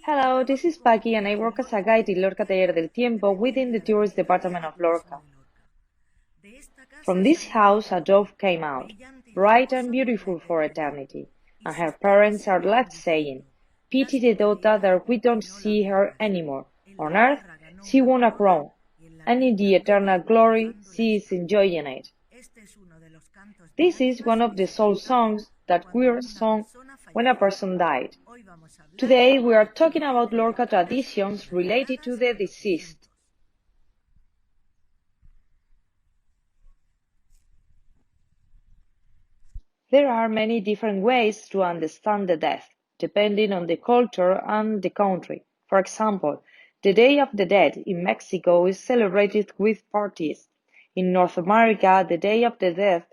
Hello, this is Paki and I work as a guide in Lorca Taller del Tiempo within the tourist department of Lorca. From this house a dove came out, bright and beautiful for eternity, and her parents are left saying, "Pity the daughter that we don't see her anymore. On earth she won a crown, and in the eternal glory she is enjoying it." This is one of the soul songs that were sung when a person died. Today we are talking about Lorca traditions related to the deceased. There are many different ways to understand the death, depending on the culture and the country. For example, the Day of the Dead in Mexico is celebrated with parties. In North America, the Day of the Dead,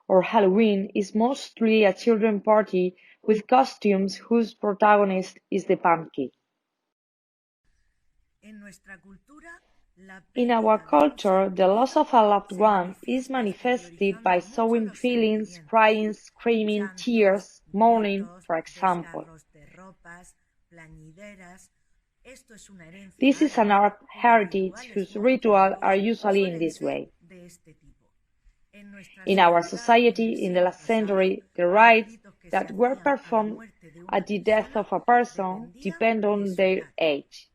or Halloween, is mostly a children's party with costumes whose protagonist is the pumpkin. In our culture, the loss of a loved one is manifested by showing feelings, crying, screaming, tears, mourning, for example. This is an art heritage whose rituals are usually in this way. In our society, in the last century, the rites that were performed at the death of a person depend on their age.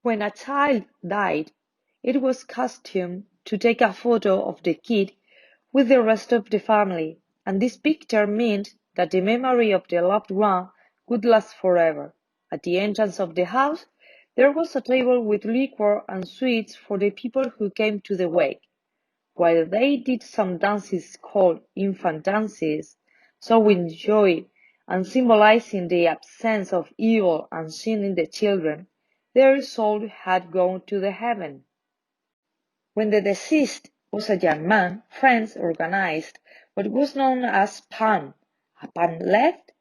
When a child died, it was custom to take a photo of the kid with the rest of the family, and this picture meant that the memory of the loved one would last forever. At the entrance of the house, there was a table with liquor and sweets for the people who came to the wake. While they did some dances called infant dances, showing joy and symbolizing the absence of evil and sin in the children, their soul had gone to the heaven. When the deceased was a young man, friends organized what was known as pan, a pan-left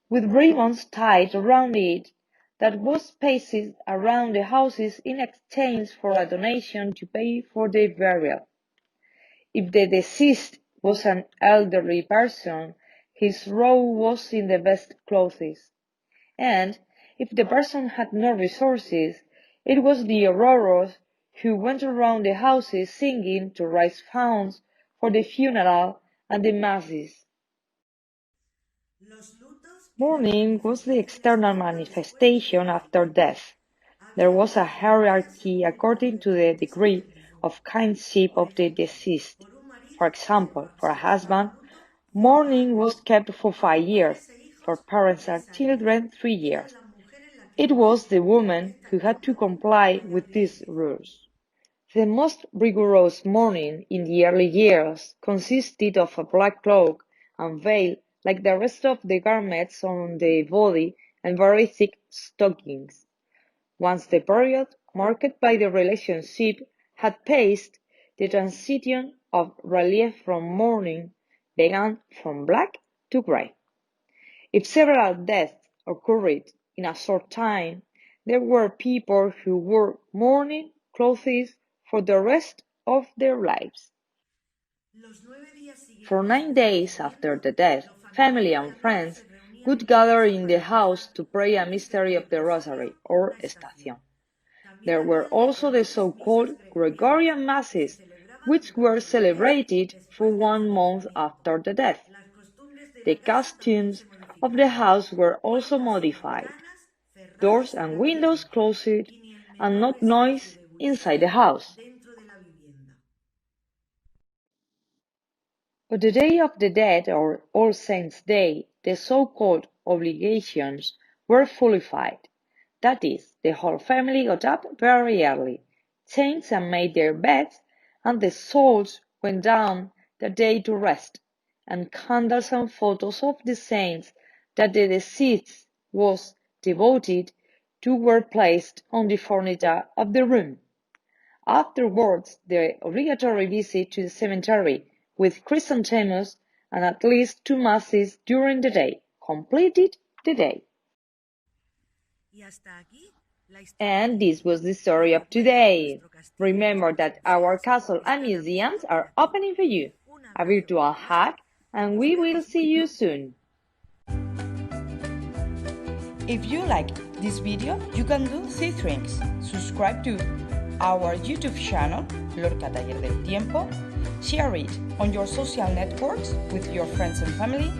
with ribbons tied around it that was pasted around the houses in exchange for a donation to pay for the burial. If the deceased was an elderly person, his robe was in the best clothes, and if the person had no resources, it was the aurorors who went around the houses singing to raise funds for the funeral and the masses. Mourning was the external manifestation after death. There was a hierarchy according to the degree of kinship of the deceased. For example, for a husband, mourning was kept for 5 years, for parents and children 3 years. It was the woman who had to comply with these rules. The most rigorous mourning in the early years consisted of a black cloak and veil like the rest of the garments on the body and very thick stockings. Once the period marked by the relationship had passed, the transition of relief from mourning began from black to grey. If several deaths occurred in a short time, there were people who wore mourning clothes for the rest of their lives. For 9 days after the death, family and friends would gather in the house to pray a mystery of the Rosary, or Estación. There were also the so-called Gregorian Masses, which were celebrated for 1 month after the death. The costumes of the house were also modified. Doors and windows closed and no noise inside the house. On the Day of the Dead, or All Saints' Day, the so-called obligations were fulfilled. That is, the whole family got up very early, changed and made their beds, and the souls went down that day to rest, and candles and photos of the saints that the deceased was devoted to were placed on the furniture of the room. Afterwards, the obligatory visit to the cemetery with chrysanthemums and at least 2 masses during the day completed the day. And this was the story of today. Remember that our castle and museums are opening for you. A virtual hug, and we will see you soon. If you like this video, you can do 3 things. Subscribe to our YouTube channel, Lorca Taller del Tiempo, share it on your social networks with your friends and family,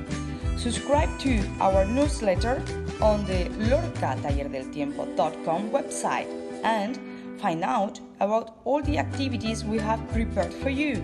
subscribe to our newsletter on the lorcatallerdeltiempo.com website, and find out about all the activities we have prepared for you.